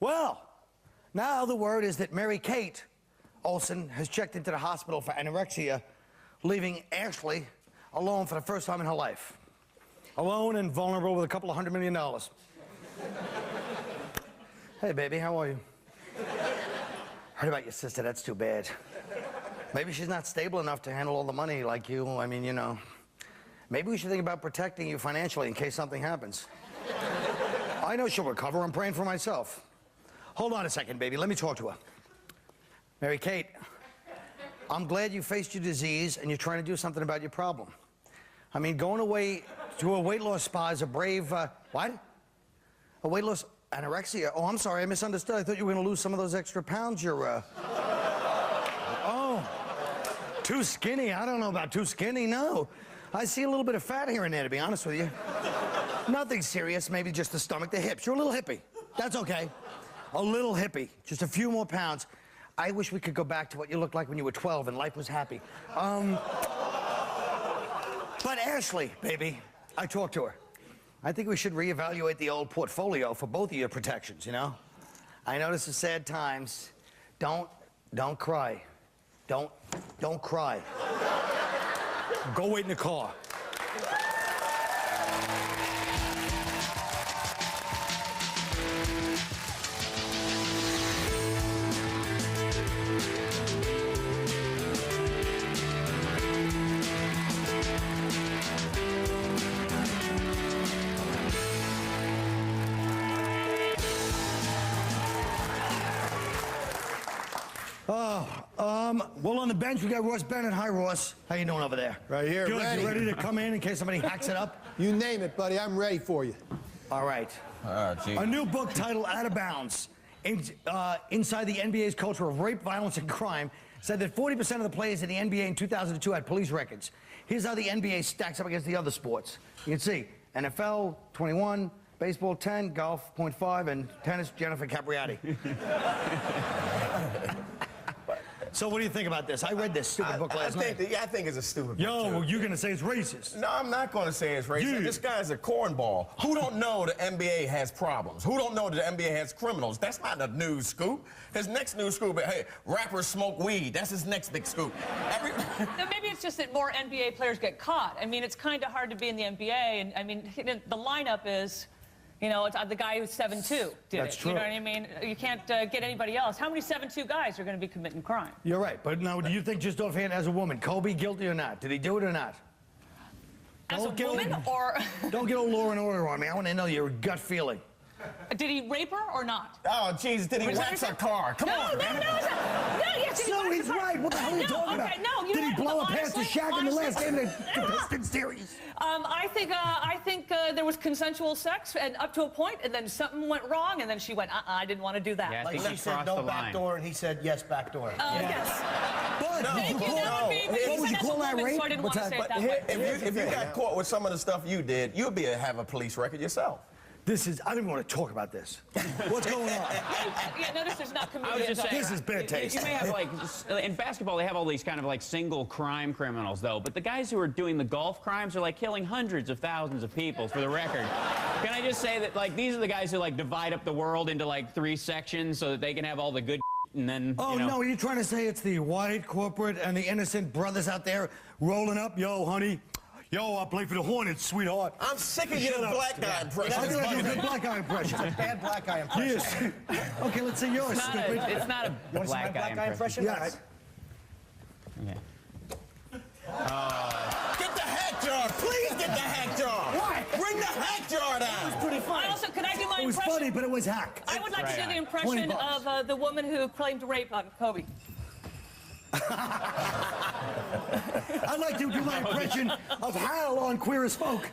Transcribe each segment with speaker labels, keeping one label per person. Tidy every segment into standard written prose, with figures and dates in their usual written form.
Speaker 1: Well, now the word is that Mary Kate Olsen has checked into the hospital for anorexia, leaving Ashley alone for the first time in her life. Alone and vulnerable with a couple of $100 million. Hey, baby, how are you? Heard about your sister, that's too bad. Maybe she's not stable enough to handle all the money like you. I mean, you know. Maybe we should think about protecting you financially in case something happens. I know she'll recover. I'm praying for myself. Hold on a second, baby. Let me talk to her. Mary Kate, I'm glad you faced your disease and you're trying to do something about your problem. I mean, going away to a weight loss spa is a brave, what? A weight loss, anorexia? Oh, I'm sorry, I misunderstood. I thought you were gonna lose some of those extra pounds you're, Oh, too skinny? I don't know about too skinny, no. I see a little bit of fat here and there, to be honest with you. Nothing serious, maybe just the stomach, the hips. You're a little hippie. That's okay. A little hippie, just a few more pounds. I wish we could go back to what you looked like when you were 12 and life was happy. But Ashley, baby, I talked to her. I think we should reevaluate the old portfolio for both of your protections, you know? I know this is sad times. Don't cry. Don't cry. Go wait in the car. Well, on the bench, we got Ross Bennett. Hi, Ross. How you doing over there?
Speaker 2: Right here,
Speaker 1: Good.
Speaker 2: ready.
Speaker 1: You ready to come in case somebody hacks it up?
Speaker 2: You name it, buddy. I'm ready for you.
Speaker 1: All right. A new book titled Out of Bounds, Inside the NBA's Culture of Rape, Violence, and Crime, said that 40% of the players in the NBA in 2002 had police records. Here's how the NBA stacks up against the other sports. You can see NFL, 21, baseball, 10, golf, 0.5, and tennis, Jennifer Capriati. So what do you think about this? I read this stupid book last night.
Speaker 3: I think it's a stupid book.
Speaker 1: Yo, you're going to say it's racist.
Speaker 3: No, I'm not going to say it's racist. This guy's a cornball. Who don't know the NBA has problems? Who don't know that the NBA has criminals? That's not a news scoop. His next news scoop, hey, rappers smoke weed. That's his next big scoop.
Speaker 4: No, maybe it's just that more NBA players get caught. I mean, it's kind of hard to be in the NBA, and I mean, the lineup is... You know, it's the guy who's 7'2" did
Speaker 1: That's
Speaker 4: it.
Speaker 1: true.
Speaker 4: You know what I mean? You can't get anybody else. How many 7'2" guys are going to be committing crime?
Speaker 1: You're right. But now, do you think just offhand as a woman, Kobe guilty or not? Did he do it or not?
Speaker 4: As a woman, or...
Speaker 1: Don't get a law and order on me. I want to know your gut feeling.
Speaker 4: Did he rape her or not?
Speaker 3: Oh, jeez, did he wax her car? Come on, man.
Speaker 1: So he's right. What the hell are you talking about?
Speaker 4: No,
Speaker 1: did he blow up past the Shaq in the last game of the Pistons series?
Speaker 4: I think there was consensual sex, and up to a point, and then something went wrong, and then she went, I didn't want to do that.
Speaker 5: Yeah,
Speaker 6: like she said no back door, and he said yes back door.
Speaker 4: Yes.
Speaker 1: But
Speaker 4: What
Speaker 1: would you call that rape?
Speaker 4: So I didn't want to say it that way.
Speaker 3: If you got caught with some of the stuff you did, you'd have a police record yourself.
Speaker 1: This is, I don't even want to talk about this. What's going on?
Speaker 4: Yeah, notice there's not comedians.
Speaker 5: I was just saying,
Speaker 1: this is bad taste.
Speaker 5: You may have, like, in basketball, they have all these kind of, like, single crime criminals, though. But the guys who are doing the golf crimes are, like, killing hundreds of thousands of people, for the record. Can I just say that, like, these are the guys who, like, divide up the world into, like, 3 sections so that they can have all the good and then,
Speaker 1: Oh,
Speaker 5: you know.
Speaker 1: no, are you trying to say it's the white corporate and the innocent brothers out there rolling up? Yo, honey. Yo, I play for the Hornets, sweetheart.
Speaker 3: I'm sick of your black guy impression.
Speaker 1: I feel like a good black guy impression.
Speaker 6: Bad black guy impression.
Speaker 1: Yes. Okay, let's see yours, stupid.
Speaker 5: It's not a
Speaker 6: You want to see my black guy impression?
Speaker 1: Yeah.
Speaker 5: Okay.
Speaker 3: Get the hack jar. Please get the hack jar.
Speaker 1: Why?
Speaker 3: Bring the hack jar down.
Speaker 1: Pretty funny.
Speaker 4: Also, could I do my
Speaker 1: It was
Speaker 4: impression?
Speaker 1: funny, but it was hack.
Speaker 4: I would like to do the
Speaker 1: $20
Speaker 4: impression of the woman who claimed rape on Kobe.
Speaker 1: I'd like to do my impression of Hal on Queer as Folk.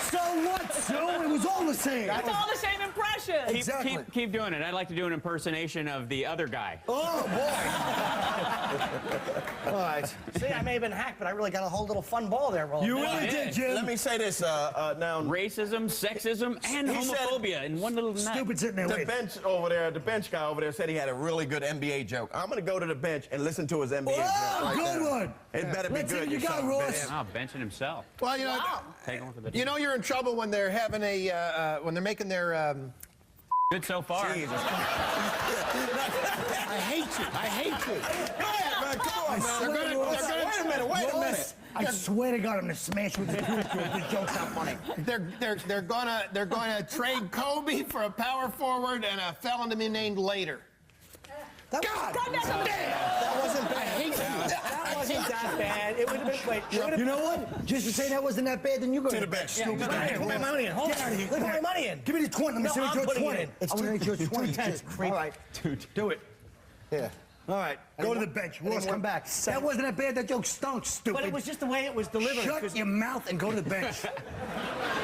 Speaker 1: So what What, Sue? It was all the same.
Speaker 4: It's all the same impression.
Speaker 1: Exactly.
Speaker 5: Keep doing it. I'd like to do an impersonation of the other guy.
Speaker 1: Oh, boy. All right.
Speaker 6: See, I may have been hacked, but I really got a whole little fun ball there rolling.
Speaker 1: You really did, Jim.
Speaker 3: Let me say this now.
Speaker 5: Racism, sexism, and
Speaker 3: He said-
Speaker 5: homophobia in one little nut.
Speaker 1: Stupid sitting there
Speaker 3: The
Speaker 1: waiting.
Speaker 3: bench over there, the bench guy over there said he had a really good NBA joke. I'm gonna go to the bench and listen to his NBA joke. Right
Speaker 1: Good
Speaker 3: now.
Speaker 1: one.
Speaker 3: It better be
Speaker 1: Let's see
Speaker 3: good.
Speaker 1: what you got,
Speaker 3: son of a
Speaker 1: Ross.
Speaker 3: bitch.
Speaker 5: Oh, benching himself.
Speaker 2: Well,
Speaker 5: Take one for the
Speaker 2: you know you're in trouble when they're having a when they're making their.
Speaker 5: Good so far.
Speaker 3: Jesus.
Speaker 2: I hate you. I hate you.
Speaker 3: Go ahead, man. Come on, man. Wait a minute. Wait a minute.
Speaker 1: I swear to God, I'm gonna smash with the truth if the joke's not funny.
Speaker 2: They're gonna trade Kobe for a power forward and a felon to be named later.
Speaker 6: That wasn't bad. I hate you. That wasn't that bad. It would have been. Wait,
Speaker 1: You know what? Just to say that wasn't that bad, then you go
Speaker 3: To the bench.
Speaker 1: Stupid.
Speaker 6: Put my money in. Hold
Speaker 1: Get out
Speaker 6: on.
Speaker 1: of here.
Speaker 6: Put my money in.
Speaker 1: Give me the 20. Let me
Speaker 6: No,
Speaker 1: see what
Speaker 6: I'm
Speaker 1: you're
Speaker 6: putting it
Speaker 1: 20.
Speaker 6: in. It's
Speaker 1: I want to make sure it's 20.
Speaker 6: 210.
Speaker 1: All right. Do it.
Speaker 2: Yeah.
Speaker 1: All right. Go to the bench. Ross, come back. That wasn't that bad. That joke stunk, stupid.
Speaker 6: But it was just the way it was delivered.
Speaker 1: Shut your mouth and go to the bench. All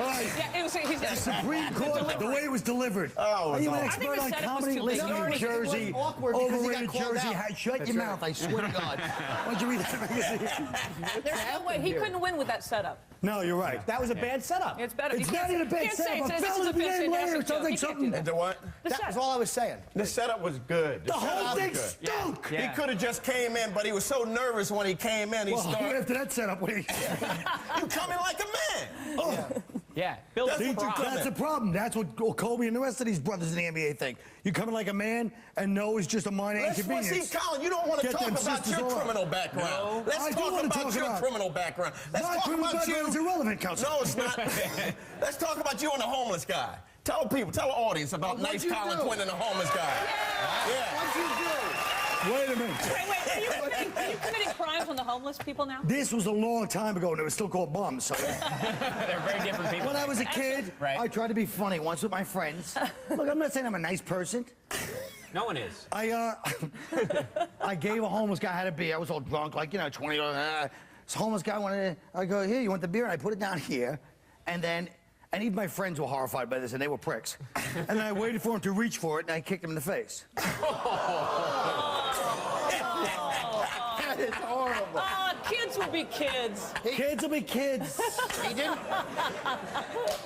Speaker 1: right.
Speaker 4: Yeah, it was.
Speaker 1: The Supreme Court, the way it was delivered.
Speaker 3: Oh,
Speaker 1: Are you an
Speaker 3: I
Speaker 1: expert
Speaker 4: think the
Speaker 1: on
Speaker 4: setup was
Speaker 1: comedy?
Speaker 4: too
Speaker 1: Listen
Speaker 4: big.
Speaker 1: to
Speaker 6: No,
Speaker 1: New
Speaker 6: it
Speaker 1: Jersey,
Speaker 6: was awkward because he got
Speaker 1: overrated
Speaker 6: called
Speaker 1: Jersey.
Speaker 6: out.
Speaker 1: Shut your mouth, I swear to God. Why don't you read that magazine?
Speaker 4: There's no way he couldn't win with that setup.
Speaker 1: No, you're right.
Speaker 6: That was a bad setup.
Speaker 4: It's better.
Speaker 1: It's
Speaker 4: you
Speaker 1: not
Speaker 4: can't-
Speaker 1: even a bad
Speaker 4: can't say
Speaker 1: setup.
Speaker 4: it's-
Speaker 1: A
Speaker 4: this is
Speaker 1: felon to be
Speaker 4: a
Speaker 1: named
Speaker 4: fantastic
Speaker 1: later. It
Speaker 4: joke.
Speaker 1: sounds like
Speaker 4: You can't
Speaker 1: something.
Speaker 4: do
Speaker 3: And the what?
Speaker 6: That was all I was saying.
Speaker 3: The setup was good.
Speaker 1: The whole
Speaker 3: setup was
Speaker 1: thing
Speaker 3: good.
Speaker 1: stunk.
Speaker 5: Yeah.
Speaker 3: He could have just came in, but he was so nervous when he came in. He
Speaker 1: Well,
Speaker 3: started.
Speaker 1: after that setup, what do you...
Speaker 3: You coming like a man.
Speaker 5: Yeah, Bill
Speaker 3: That's
Speaker 5: the
Speaker 3: what you
Speaker 5: prop.
Speaker 3: got.
Speaker 1: That's the problem. That's what Kobe and the rest of these brothers in the NBA think. You coming like a man and know it's just a minor
Speaker 3: Let's
Speaker 1: inconvenience.
Speaker 3: see, Colin, you don't want to
Speaker 1: Get
Speaker 3: talk
Speaker 1: them
Speaker 3: about
Speaker 1: sisters
Speaker 3: your
Speaker 1: all out.
Speaker 3: criminal background.
Speaker 5: No.
Speaker 3: Let's
Speaker 1: I do
Speaker 3: talk
Speaker 1: wanna
Speaker 3: about
Speaker 1: talk
Speaker 3: your
Speaker 1: about-
Speaker 3: criminal background. Let's
Speaker 1: My
Speaker 3: talk
Speaker 1: criminal
Speaker 3: about you.
Speaker 1: background is irrelevant, Counselor.
Speaker 3: No, it's not. Let's talk about you and the homeless guy. Tell people, tell the audience about
Speaker 2: What'd
Speaker 3: nice
Speaker 2: you
Speaker 3: Colin
Speaker 2: do?
Speaker 3: Quinn and the homeless guy. Yeah.
Speaker 2: What'd you do?
Speaker 1: Wait a minute.
Speaker 4: Wait, are you committing crimes on the homeless people now?
Speaker 1: This was a long time ago, and it was still called bums. So
Speaker 5: They're very different people.
Speaker 1: when I was a kid,
Speaker 5: Right.
Speaker 1: I tried to be funny once with my friends. Look, I'm not saying I'm a nice person.
Speaker 5: No one is.
Speaker 1: I gave a homeless guy had a beer. I was all drunk, like, you know, 20. This homeless guy wanted to, I go, here, you want the beer? And I put it down here. And even my friends were horrified by this, and they were pricks. And then I waited for him to reach for it, and I kicked him in the face.
Speaker 2: That is horrible.
Speaker 4: Oh, kids will be kids.
Speaker 1: Kids will be kids.
Speaker 2: He didn't.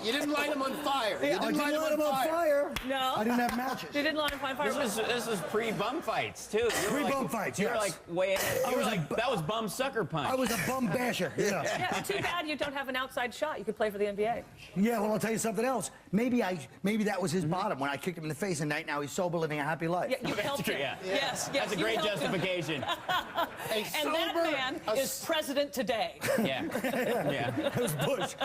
Speaker 2: You didn't light him on fire. You
Speaker 1: I
Speaker 2: didn't light
Speaker 1: didn't
Speaker 2: him
Speaker 1: light him
Speaker 2: on
Speaker 1: on
Speaker 2: fire.
Speaker 1: fire.
Speaker 4: No.
Speaker 1: I didn't have matches.
Speaker 4: You didn't light him on fire.
Speaker 5: This is pre-bum fights, too. You were
Speaker 1: Pre-bum fights,
Speaker 5: You were
Speaker 1: yes.
Speaker 5: like way ahead. You were
Speaker 1: was
Speaker 5: like, that was bum sucker punch.
Speaker 1: I was a bum basher. Yeah.
Speaker 4: Yeah, too bad you don't have an outside shot. You could play for the NBA.
Speaker 1: Yeah, well, I'll tell you something else. Maybe that was his bottom when I kicked him in the face, and now he's sober, living a happy life.
Speaker 4: Yeah, you helped him.
Speaker 5: Yeah.
Speaker 4: Yes,
Speaker 5: That's a
Speaker 4: you
Speaker 5: great
Speaker 4: helped him.
Speaker 5: justification.
Speaker 4: And that man is president today.
Speaker 5: Yeah. Yeah.
Speaker 1: That was Bush.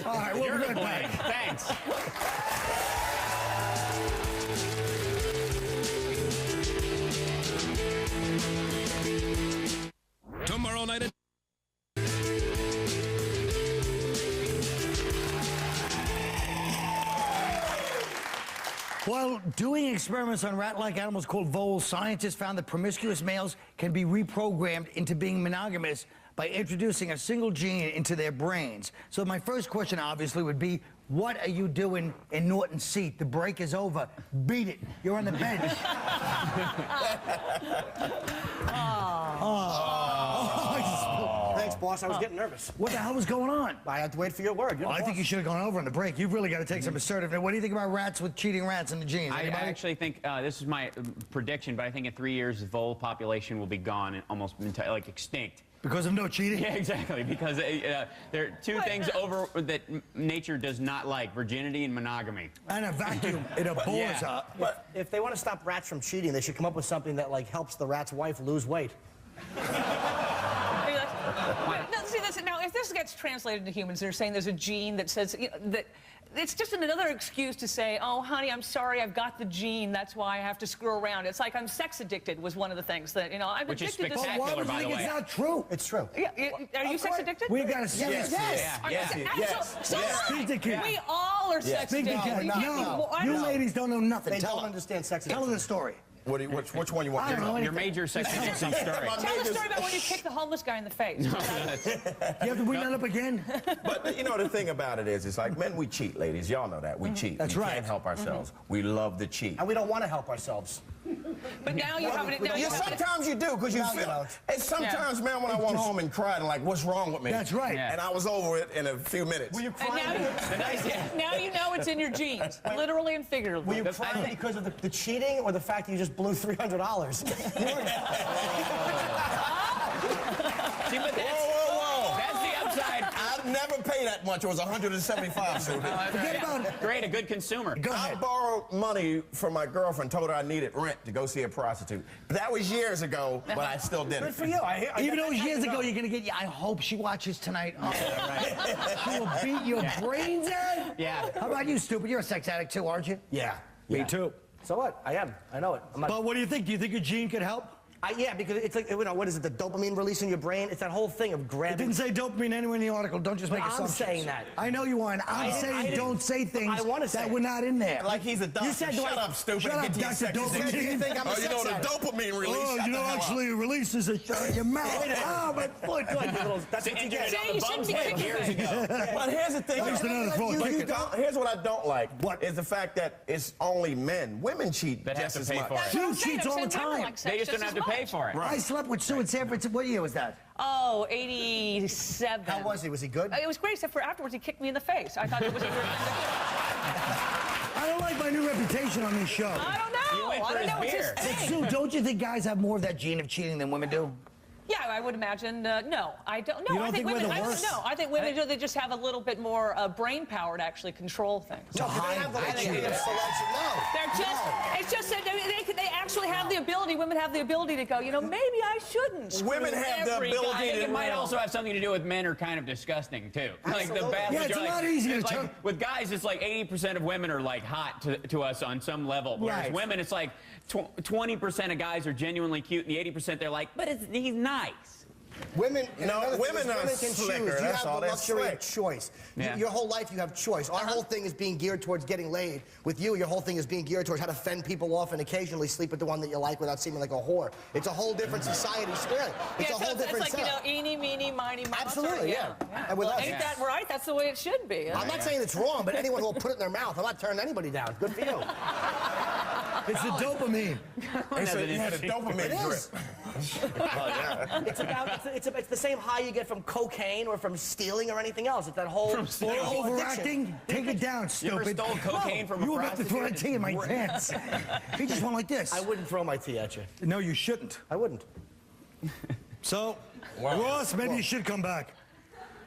Speaker 1: All right, we'll
Speaker 5: You're
Speaker 1: be
Speaker 5: to
Speaker 1: right
Speaker 5: blame.
Speaker 1: back.
Speaker 5: Thanks.
Speaker 7: Tomorrow night at
Speaker 1: While doing experiments on rat-like animals called voles, scientists found that promiscuous males can be reprogrammed into being monogamous by introducing a single gene into their brains. So my first question, obviously, would be, what are you doing in Norton's seat? The break is over. Beat it. You're on the bench.
Speaker 6: Thanks, boss. I was getting nervous.
Speaker 1: What the hell was going on?
Speaker 6: I had to wait for your word. You're the
Speaker 1: I think
Speaker 6: boss.
Speaker 1: you should have gone over on the break. You've really got to take some assertiveness. What do you think about rats with cheating rats in the genes?
Speaker 5: I
Speaker 1: Anybody?
Speaker 5: actually think this is my prediction, but I think in 3 years the vole population will be gone and almost like extinct.
Speaker 1: Because of no cheating?
Speaker 5: Yeah, exactly. Because there are two things that nature does not like: virginity and monogamy.
Speaker 1: And a vacuum. It abhors
Speaker 5: Yeah.
Speaker 1: her.
Speaker 6: If they want to stop rats from cheating, they should come up with something that like helps the rat's wife lose weight.
Speaker 4: No, see, now, if this gets translated to humans, they're saying there's a gene that says that it's just another excuse to say, oh, honey, I'm sorry, I've got the gene, that's why I have to screw around. It's like I'm sex addicted was one of the things that, I'm
Speaker 5: Which is
Speaker 4: addicted to sex.
Speaker 1: Why
Speaker 5: spectacular,
Speaker 1: would you
Speaker 5: by the
Speaker 1: think
Speaker 5: way.
Speaker 1: it's not true?
Speaker 6: It's true.
Speaker 4: Yeah, are you sex addicted?
Speaker 1: We've got to see
Speaker 3: Yes.
Speaker 1: this.
Speaker 5: Yeah, yeah.
Speaker 3: Yes.
Speaker 4: So
Speaker 3: Yes.
Speaker 4: am I.
Speaker 1: Speak to kids.
Speaker 4: We all are sex
Speaker 1: Speak to
Speaker 4: addicted.
Speaker 1: kids.
Speaker 4: You can't be-
Speaker 1: No,
Speaker 4: well, I
Speaker 1: you
Speaker 4: don't-
Speaker 1: ladies don't know nothing.
Speaker 6: They
Speaker 1: Tell
Speaker 6: don't
Speaker 1: her.
Speaker 6: understand sex
Speaker 1: Tell her
Speaker 6: addiction.
Speaker 1: the story.
Speaker 3: Which one you want?
Speaker 1: I don't know.
Speaker 5: Your major section of some story.
Speaker 4: Tell the story about when you kicked the homeless guy in the face.
Speaker 1: You have to bring that up again?
Speaker 3: But you know, the thing about it is, it's like men, we cheat, ladies. Y'all know that. We cheat.
Speaker 1: That's
Speaker 3: we
Speaker 1: right.
Speaker 3: can't help ourselves. We love to cheat.
Speaker 6: And we don't want to help ourselves.
Speaker 4: But now you have it. Now you have it.
Speaker 3: Sometimes you do, because you
Speaker 6: No, you
Speaker 3: feel.
Speaker 6: don't.
Speaker 3: And sometimes, man, when I went home and cried, and like, what's wrong with me?
Speaker 1: That's right.
Speaker 5: Yeah.
Speaker 3: And I was over it in a few minutes.
Speaker 6: Were you
Speaker 4: And
Speaker 6: crying?
Speaker 4: now you know it's in your genes, literally and figuratively.
Speaker 6: Were you crying because of the cheating or the fact that you just blew $300?
Speaker 5: See, but that's the upside.
Speaker 3: I'd never pay that much. It was $175, Sue.
Speaker 1: Forget about it.
Speaker 5: Great, a good consumer.
Speaker 1: Go
Speaker 3: I
Speaker 1: ahead.
Speaker 3: borrowed money from my girlfriend, told her I needed rent to go see a prostitute. That was years ago, but I still did
Speaker 6: Good
Speaker 3: it.
Speaker 6: for you.
Speaker 1: Even though years ago you're gonna get. I hope she watches tonight. Oh, she will beat your brains out.
Speaker 5: Yeah.
Speaker 1: How about you, stupid? You're a sex addict too, aren't you?
Speaker 6: Yeah.
Speaker 1: Me too.
Speaker 6: So what? I am. I know it. I'm not,
Speaker 1: But what do you think? Do you think your gene could help?
Speaker 6: yeah, because it's like, you know, what is it, the dopamine release in your brain? It's that whole thing of
Speaker 1: It
Speaker 6: grabbing.
Speaker 1: didn't say dopamine anywhere in the article. Don't just make
Speaker 6: I'm
Speaker 1: assumptions.
Speaker 6: saying that.
Speaker 1: I know you aren't. I'm
Speaker 6: I
Speaker 1: saying
Speaker 6: didn't-
Speaker 1: don't say things
Speaker 6: I wanna say
Speaker 1: that
Speaker 6: it.
Speaker 1: were not in there.
Speaker 3: Like he's a doctor.
Speaker 6: You said,
Speaker 3: Shut up, stupid.
Speaker 1: Shut
Speaker 3: and
Speaker 1: up,
Speaker 3: get to your
Speaker 1: Dr.
Speaker 3: sex
Speaker 1: Dopamine.
Speaker 3: addiction.
Speaker 6: You think I'm a
Speaker 3: Oh, you know
Speaker 6: sex
Speaker 3: the
Speaker 6: addict.
Speaker 3: dopamine release.
Speaker 1: Oh,
Speaker 3: Shut
Speaker 1: you
Speaker 3: the
Speaker 1: know,
Speaker 3: hell up.
Speaker 1: actually, it releases a shot in your mouth. Oh, my foot.
Speaker 6: That's what you get.
Speaker 4: See, you shouldn't be kicking
Speaker 5: years
Speaker 4: things.
Speaker 5: ago.
Speaker 3: But here's the thing.
Speaker 1: That's another fault.
Speaker 3: Here's what I don't like.
Speaker 1: What?
Speaker 3: Is the fact that it's only men. Women cheat
Speaker 5: That have
Speaker 3: just
Speaker 5: to
Speaker 3: as
Speaker 5: pay
Speaker 3: much.
Speaker 5: for it.
Speaker 1: She
Speaker 4: I'm saying,
Speaker 1: cheats all the
Speaker 4: I'm saying women
Speaker 1: time.
Speaker 4: like sex
Speaker 5: They just don't have
Speaker 4: as
Speaker 5: to pay
Speaker 4: much.
Speaker 5: for it.
Speaker 1: I slept with Sue in San Francisco. What year was that?
Speaker 4: Oh, 87.
Speaker 6: How was he? Was he good?
Speaker 4: It was great, except for afterwards he kicked me in the face. I thought it was.
Speaker 1: I don't like my new reputation on this show.
Speaker 4: I don't know.
Speaker 5: You went for
Speaker 4: I don't know.
Speaker 5: his
Speaker 4: It's his
Speaker 5: beer.
Speaker 4: thing.
Speaker 1: Sue, don't you think guys have more of that gene of cheating than women do?
Speaker 4: Yeah, I would imagine. No, I don't. No,
Speaker 1: You don't
Speaker 4: I think
Speaker 1: think we're
Speaker 4: women.
Speaker 1: the
Speaker 4: I don't
Speaker 1: worst?
Speaker 4: know. I think women do. They just have a little bit more brain power to actually control things.
Speaker 6: No, they have the luxury of selection. No.
Speaker 4: They're just. It's just that they actually have the ability. Women have the ability to go. You know, maybe I shouldn't. screw
Speaker 3: Women have the
Speaker 4: every
Speaker 3: ability
Speaker 4: guy.
Speaker 5: I think
Speaker 3: to-
Speaker 5: it might also have something to do with men are kind of disgusting too. Like the
Speaker 6: Absolutely.
Speaker 5: vast
Speaker 1: Yeah, it's
Speaker 5: majority,
Speaker 1: a lot easier
Speaker 5: it's
Speaker 1: to
Speaker 5: like, with guys, it's like 80% of women are like hot to us on some level. Whereas
Speaker 1: Right.
Speaker 5: women, it's like 20% of guys are genuinely cute, and the 80% they're like, but he's nice.
Speaker 6: Women,
Speaker 3: No,
Speaker 6: another thing
Speaker 3: women
Speaker 6: is
Speaker 3: are
Speaker 6: women can
Speaker 3: slicker,
Speaker 6: choose. You
Speaker 3: that's
Speaker 6: have
Speaker 3: all.
Speaker 6: the
Speaker 3: They're
Speaker 6: luxury
Speaker 3: slick.
Speaker 6: of choice.
Speaker 5: Yeah.
Speaker 6: Your whole life you have choice. Our whole thing is being geared towards getting laid. With you, your whole thing is being geared towards how to fend people off and occasionally sleep with the one that you like without seeming like a whore. It's a whole different society. Really. It's
Speaker 4: Yeah,
Speaker 6: a whole
Speaker 4: so
Speaker 6: different
Speaker 4: it's like,
Speaker 6: setup.
Speaker 4: you know, eeny, meeny, miny, mouse.
Speaker 6: Absolutely, yeah. And with
Speaker 4: Well,
Speaker 6: us-
Speaker 4: ain't that right? That's the way it should be.
Speaker 6: I'm not saying it's wrong, but anyone who will put it in their mouth, I'm not turning anybody down. Good for you.
Speaker 1: It's the dopamine.
Speaker 3: They said you had a
Speaker 6: It
Speaker 3: dopamine
Speaker 6: is.
Speaker 3: drip.
Speaker 6: It's about it's the same high you get from cocaine or from stealing or anything else. It's that whole
Speaker 1: Or
Speaker 6: addiction.
Speaker 1: overacting? Take it down,
Speaker 5: You ever
Speaker 1: stupid.
Speaker 5: stole cocaine from a
Speaker 1: You were about to throw a
Speaker 5: prostitute?
Speaker 1: tea in my pants. He just went like this.
Speaker 6: I wouldn't throw my tea at you.
Speaker 1: No, you shouldn't.
Speaker 6: I wouldn't.
Speaker 1: So,
Speaker 3: Wow.
Speaker 1: Ross, maybe you should come back.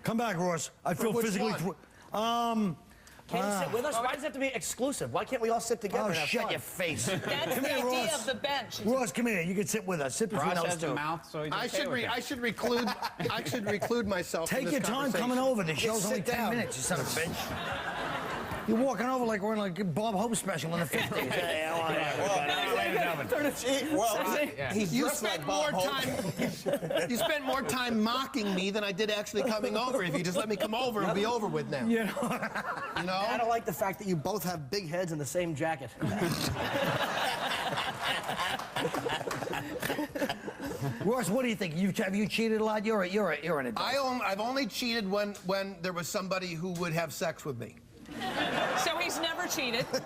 Speaker 1: Come back, Ross. I feel
Speaker 2: which
Speaker 1: physically.
Speaker 2: one?
Speaker 6: Can't you sit with us? Why does it have to be exclusive? Why can't we all sit together
Speaker 1: Oh,
Speaker 6: and have
Speaker 1: shut
Speaker 6: fun?
Speaker 1: your face.
Speaker 4: That's
Speaker 1: Come
Speaker 4: the
Speaker 1: here,
Speaker 4: idea
Speaker 1: Ross.
Speaker 4: of the bench.
Speaker 1: Ross, come here. You can sit with us. Sit between
Speaker 5: Ross
Speaker 1: those
Speaker 5: has a
Speaker 1: two.
Speaker 5: mouth, so he's
Speaker 2: I
Speaker 5: okay
Speaker 2: should
Speaker 5: with that.
Speaker 2: I should reclude myself.
Speaker 1: Take
Speaker 2: from
Speaker 1: your
Speaker 2: this
Speaker 1: time
Speaker 2: conversation.
Speaker 1: coming over. The show's
Speaker 6: sit
Speaker 1: only 10
Speaker 6: down.
Speaker 1: minutes, you son of a bitch. You're walking over like we're in like a Bob Hope special in the 50s.
Speaker 3: He's
Speaker 2: You
Speaker 3: dressed
Speaker 2: spent
Speaker 3: like
Speaker 2: more
Speaker 3: Bob Hope.
Speaker 2: time. You spent more time mocking me than I did actually coming over. If you just let me come over, it'll be over with now.
Speaker 1: You know?
Speaker 2: You
Speaker 6: I
Speaker 2: know?
Speaker 6: don't like the fact that you both have big heads in the same jacket.
Speaker 1: Ross, what do you think? Have you cheated a lot? You're an adult.
Speaker 2: I've only cheated when there was somebody who would have sex with me.
Speaker 4: So he's never cheated. And,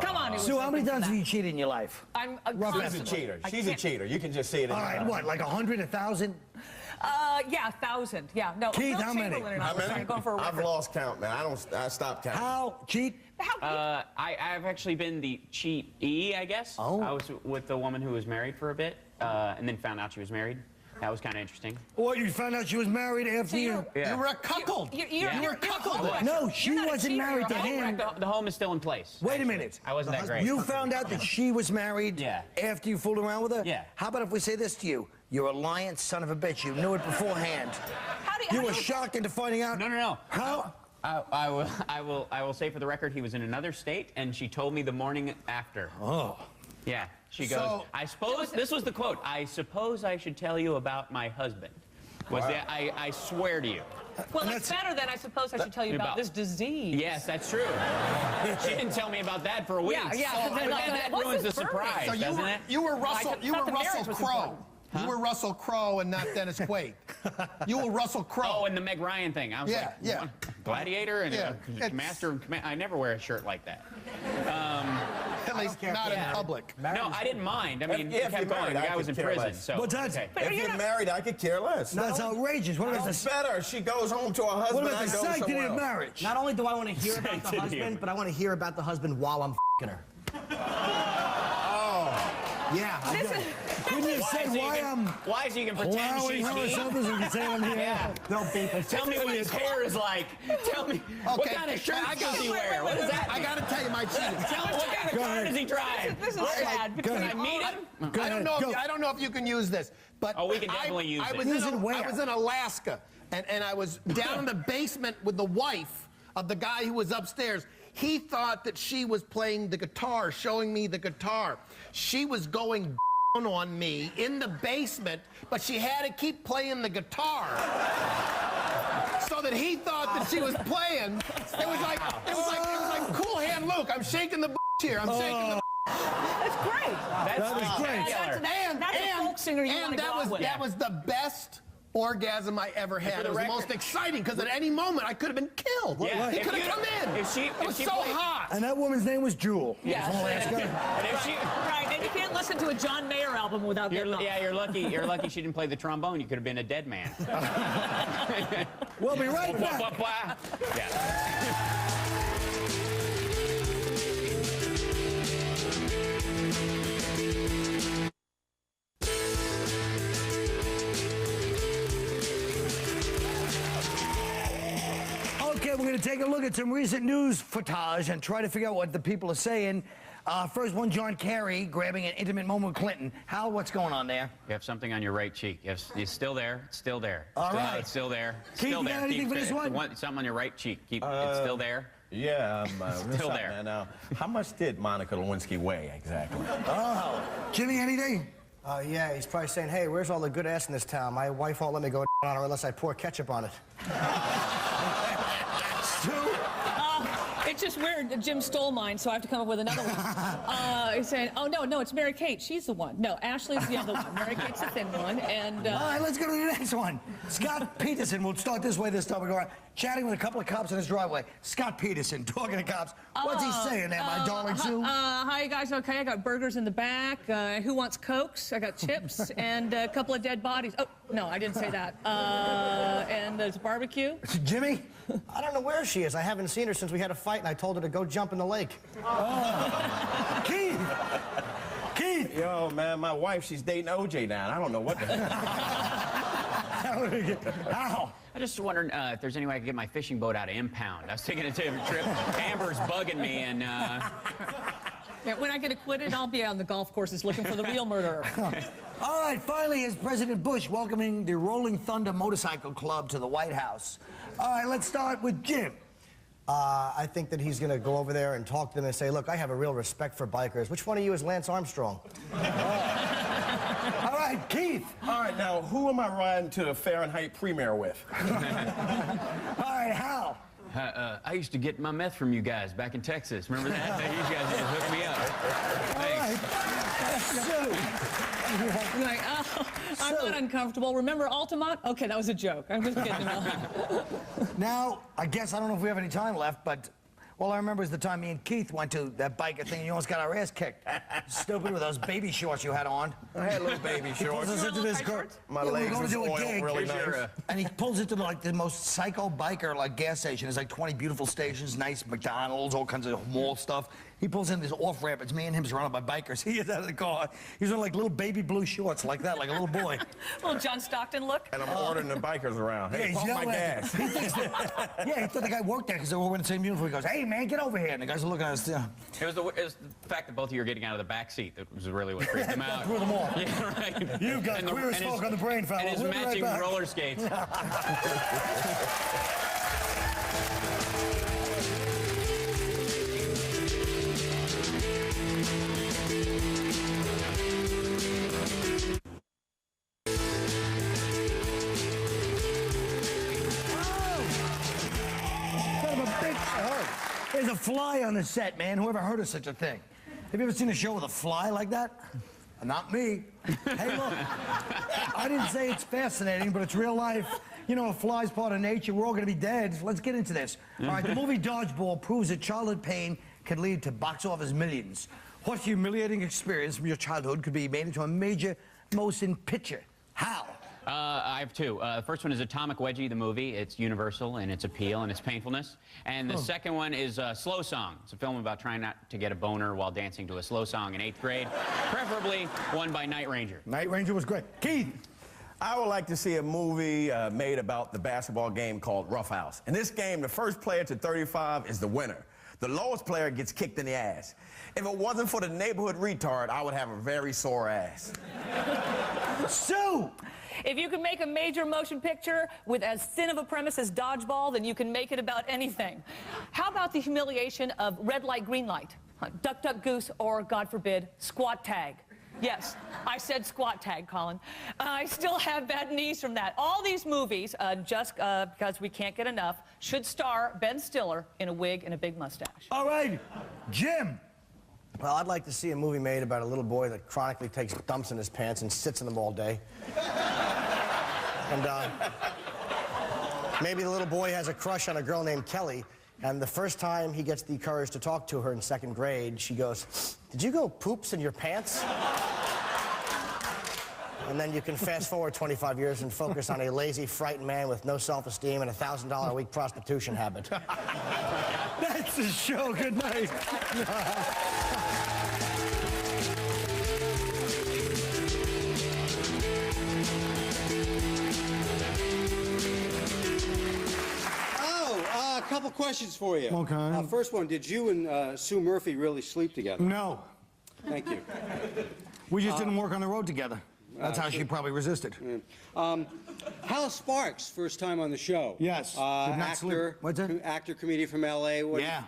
Speaker 4: come on.
Speaker 1: Sue, how many times have you cheated in your life?
Speaker 4: I'm
Speaker 1: Rough
Speaker 3: She's a
Speaker 1: estimate.
Speaker 3: cheater.
Speaker 4: I
Speaker 3: She's a
Speaker 4: can't-
Speaker 3: cheater. You can just see it in
Speaker 1: All
Speaker 3: her
Speaker 1: right,
Speaker 3: eyes.
Speaker 1: what, like 100, 1,000?
Speaker 4: Yeah, 1,000. Yeah, no.
Speaker 1: Keith,
Speaker 4: Will
Speaker 1: how many?
Speaker 4: Chamberlain and I
Speaker 3: How
Speaker 4: were
Speaker 3: many?
Speaker 4: going for a
Speaker 3: I've
Speaker 4: record.
Speaker 3: lost count, man. I stopped counting.
Speaker 1: How? Cheat?
Speaker 5: I've actually been the cheat-e, I guess.
Speaker 1: Oh.
Speaker 5: I was with the woman who was married for a bit, and then found out she was married. That was kind of interesting.
Speaker 1: Or you found out she was married after you?
Speaker 5: Yeah.
Speaker 2: You were a cuckold.
Speaker 4: You're cuckolded.
Speaker 1: No, she
Speaker 4: You're not a
Speaker 1: wasn't
Speaker 4: cheater,
Speaker 1: married to
Speaker 4: you're a
Speaker 1: him.
Speaker 5: The home is still in place.
Speaker 1: Wait a
Speaker 5: actually.
Speaker 1: minute.
Speaker 5: I wasn't that great.
Speaker 1: You found out that she was married
Speaker 5: Yeah.
Speaker 1: after you fooled around with her?
Speaker 5: Yeah.
Speaker 1: How about if we say this to you? You're a lying son of a bitch. You knew it beforehand. You were shocked into finding out.
Speaker 5: No.
Speaker 1: How?
Speaker 5: I will say for the record, he was in another state, and she told me the morning after.
Speaker 1: Oh.
Speaker 5: Yeah, she goes,
Speaker 2: So-
Speaker 5: I suppose, this was the quote, I suppose I should tell you about my husband. I swear to you.
Speaker 4: Well, that's better than I suppose I should tell you about this disease.
Speaker 5: Yes, that's true. She didn't tell me about that for a week.
Speaker 4: Yeah.
Speaker 5: So that ruins the surprise,
Speaker 2: So
Speaker 5: doesn't it?
Speaker 2: you were Russell
Speaker 4: was
Speaker 2: Crowe.
Speaker 4: important.
Speaker 2: You were Russell Crowe and not Dennis Quaid. You were Russell Crowe.
Speaker 5: Oh, and the Meg Ryan thing. I was
Speaker 2: Yeah,
Speaker 5: like, Gladiator and Master of Command. I never wear a shirt like that.
Speaker 2: At least not in public.
Speaker 5: No, I didn't mind. I mean, it kept going. The guy was in prison, so.
Speaker 1: But that's,
Speaker 3: If you're married, I could care less.
Speaker 1: that's outrageous. What about
Speaker 3: That's
Speaker 1: the,
Speaker 3: better. She goes home to her husband.
Speaker 1: what about
Speaker 3: I
Speaker 1: the
Speaker 3: go
Speaker 1: sanctity
Speaker 3: somewhere
Speaker 1: of
Speaker 3: else.
Speaker 1: marriage?
Speaker 6: Not only do I want to hear about the
Speaker 5: Sanctity of
Speaker 6: husband, but I want to hear about the husband while I'm f***ing her. Yeah. I do.
Speaker 1: Couldn't you say
Speaker 5: Why is he can pretend
Speaker 1: allowing
Speaker 5: she's
Speaker 1: her or
Speaker 5: me?
Speaker 1: something so we can say it on here?
Speaker 5: Yeah.
Speaker 6: They'll beep it.
Speaker 5: Tell me what his hair is like. Tell me what
Speaker 2: Okay,
Speaker 5: kind of shirt
Speaker 2: I
Speaker 5: does he
Speaker 2: got-
Speaker 5: wear? What does that
Speaker 2: I
Speaker 5: mean?
Speaker 2: got to tell you my cheating.
Speaker 5: Tell me what kind of car does he drive?
Speaker 4: This is sad.
Speaker 1: Go
Speaker 4: Because
Speaker 1: ahead.
Speaker 5: Can I meet him?
Speaker 1: Go ahead, go.
Speaker 2: I don't know if you can use this, but
Speaker 5: Oh, we can definitely use it.
Speaker 1: Use it where?
Speaker 2: I was in Alaska, and I was down in the basement with the wife of the guy who was upstairs. He thought that she was playing the guitar, showing me the guitar. She was going on me in the basement, but she had to keep playing the guitar. So that he thought that she was playing. It was like Cool Hand Luke. I'm shaking the here. I'm shaking the.
Speaker 4: That's great.
Speaker 1: That is great.
Speaker 4: That's a folk singer you want to go out with.
Speaker 2: That was the best orgasm I ever had. It was the most exciting because at any moment I could have been killed.
Speaker 5: Yeah,
Speaker 2: He
Speaker 5: if
Speaker 2: could have
Speaker 5: you-
Speaker 2: come in.
Speaker 5: if she-
Speaker 2: it
Speaker 5: if
Speaker 2: was
Speaker 5: she
Speaker 2: so
Speaker 5: played-
Speaker 2: hot.
Speaker 1: And that woman's name was Jewel.
Speaker 4: Yeah.
Speaker 1: From Alaska.
Speaker 5: And if she,
Speaker 4: Right, and you can't listen to a John Mayer album without getting off.
Speaker 5: you're lucky. You're lucky she didn't play the trombone. You could have been a dead man.
Speaker 1: We'll be right back.
Speaker 5: Yeah.
Speaker 1: Okay, we're going to take a look at some recent news footage and try to figure out what the people are saying. First one, John Kerry grabbing an intimate moment with Clinton. Hal, what's going on there?
Speaker 5: You have something on your right cheek. It's still there. It's still there.
Speaker 1: All right.
Speaker 5: It's still there. It's
Speaker 1: Keith,
Speaker 5: still
Speaker 1: you
Speaker 5: there.
Speaker 1: got anything for this one?
Speaker 5: Something on your right cheek. It's still there.
Speaker 3: Yeah,
Speaker 5: Still there.
Speaker 3: Man. Now, how much did Monica Lewinsky weigh exactly?
Speaker 1: Oh. Jimmy, anything?
Speaker 6: Yeah, he's probably saying, hey, where's all the good ass in this town? My wife won't let me go on her unless I pour ketchup on it.
Speaker 4: It's just weird. Jim stole mine, so I have to come up with another one. He's saying, oh, no, it's Mary Kate. She's the one. No, Ashley's the other one. Mary Kate's the thin one. And
Speaker 1: All right, let's go to the next one. Scott Peterson. We'll start this way this time. We're going chatting with a couple of cops in his driveway. Scott Peterson talking to cops. What's he saying there, my darling Sue?
Speaker 4: hi, you guys. Okay, I got burgers in the back. Who wants Cokes? I got chips and a couple of dead bodies. Oh, no, I didn't say that. And there's barbecue.
Speaker 1: Jimmy?
Speaker 6: I don't know where she is. I haven't seen her since we had a fight and I told her to go jump in the lake.
Speaker 1: Keith? Keith?
Speaker 3: Yo, man, my wife, she's dating OJ now. I don't know what the hell.
Speaker 1: How?
Speaker 5: I just wondering if there's any way I could get my fishing boat out of impound. I was taking a trip. Amber's bugging me, and
Speaker 4: Yeah, when I get acquitted, I'll be on the golf courses looking for the real murderer.
Speaker 1: All right, finally, is President Bush welcoming the Rolling Thunder Motorcycle Club to the White House. All right, let's start with Jim.
Speaker 6: I think that he's going to go over there and talk to them and say, look, I have a real respect for bikers. Which one of you is Lance Armstrong?
Speaker 1: All right, Keith.
Speaker 3: All right, now, who am I riding to the Fahrenheit premiere with?
Speaker 1: All right, Hal.
Speaker 5: I used to get my meth from you guys back in Texas. Remember that? You guys just hooked me up. Thanks.
Speaker 4: You're like, oh, I'm not uncomfortable. Remember Altamont? Okay, that was a joke. I'm just kidding.
Speaker 1: Now, I guess I don't know if we have any time left, but all I remember is the time me and Keith went to that biker thing and you almost got our ass kicked. Stupid with those baby shorts you had on.
Speaker 3: I had little baby
Speaker 1: He pulls
Speaker 3: shorts.
Speaker 1: us into this car.
Speaker 3: My
Speaker 1: we're
Speaker 3: legs
Speaker 1: going
Speaker 3: was
Speaker 1: to do a
Speaker 3: oiled
Speaker 1: gig.
Speaker 3: really nice.
Speaker 1: And he pulls into like the most psycho biker like gas station. There's like 20 beautiful stations, nice McDonald's, all kinds of mall stuff. He pulls in this off ramp. It's me and him surrounded by bikers. He is out of the car. He's wearing like little baby blue shorts like that, like a little boy.
Speaker 4: Little John Stockton look.
Speaker 3: And I'm ordering the bikers around. Hey,
Speaker 1: he's
Speaker 3: pump my
Speaker 1: yelling at
Speaker 3: gas.
Speaker 1: him. He thinks that, yeah, he thought the guy worked there because they were wearing the same uniform. He goes, hey man, get over here. And the guys are looking at us.
Speaker 5: It was the fact that both of you were getting out of the back seat that was really what freaked them out.
Speaker 1: Threw them off.
Speaker 5: Yeah, right.
Speaker 1: You've got queer as folk on the brain, fella.
Speaker 5: And his
Speaker 1: We'll be right
Speaker 5: matching
Speaker 1: back.
Speaker 5: roller skates.
Speaker 1: Oh, There's a fly on the set, man. Whoever heard of such a thing? Have you ever seen a show with a fly like that? Not me. Hey, look, I didn't say it's fascinating, but it's real life. You know, a fly's part of nature. We're all going to be dead. Let's get into this. All right, the movie Dodgeball proves that childhood pain can lead to box office millions. What humiliating experience from your childhood could be made into a major motion picture? How?
Speaker 5: I have two. The first one is Atomic Wedgie, the movie. It's universal in its appeal and its painfulness. And the second one is Slow Song. It's a film about trying not to get a boner while dancing to a slow song in 8th grade, preferably one by Night Ranger.
Speaker 1: Night Ranger was great. Keith?
Speaker 3: I would like to see a movie made about the basketball game called Rough House. In this game, the first player to 35 is the winner. The lowest player gets kicked in the ass. If it wasn't for the neighborhood retard, I would have a very sore ass.
Speaker 1: Sue!
Speaker 4: If you can make a major motion picture with as thin of a premise as Dodgeball, then you can make it about anything. How about the humiliation of Red Light, Green Light, Duck, Duck, Goose, or, God forbid, Squat Tag? Yes, I said squat tag, Colin. I still have bad knees from that. All these movies, just because we can't get enough, should star Ben Stiller in a wig and a big mustache.
Speaker 1: All right, Jim.
Speaker 6: Well, I'd like to see a movie made about a little boy that chronically takes dumps in his pants and sits in them all day. And maybe the little boy has a crush on a girl named Kelly, and the first time he gets the courage to talk to her in 2nd grade, she goes, "Did you go poops in your pants?" And then you can fast forward 25 years and focus on a lazy, frightened man with no self-esteem and a $1,000 a week prostitution habit.
Speaker 1: That's the show. Good night.
Speaker 7: A couple questions for you.
Speaker 1: Okay.
Speaker 7: First one, did you and Sue Murphy really sleep together?
Speaker 1: No.
Speaker 7: Thank you.
Speaker 1: We just didn't work on the road together. That's how she probably resisted.
Speaker 7: Hal Sparks, first time on the show.
Speaker 1: Yes. Did not sleep.
Speaker 7: Actor,
Speaker 1: What's that?
Speaker 7: actor, comedian from L.A.
Speaker 1: Yeah.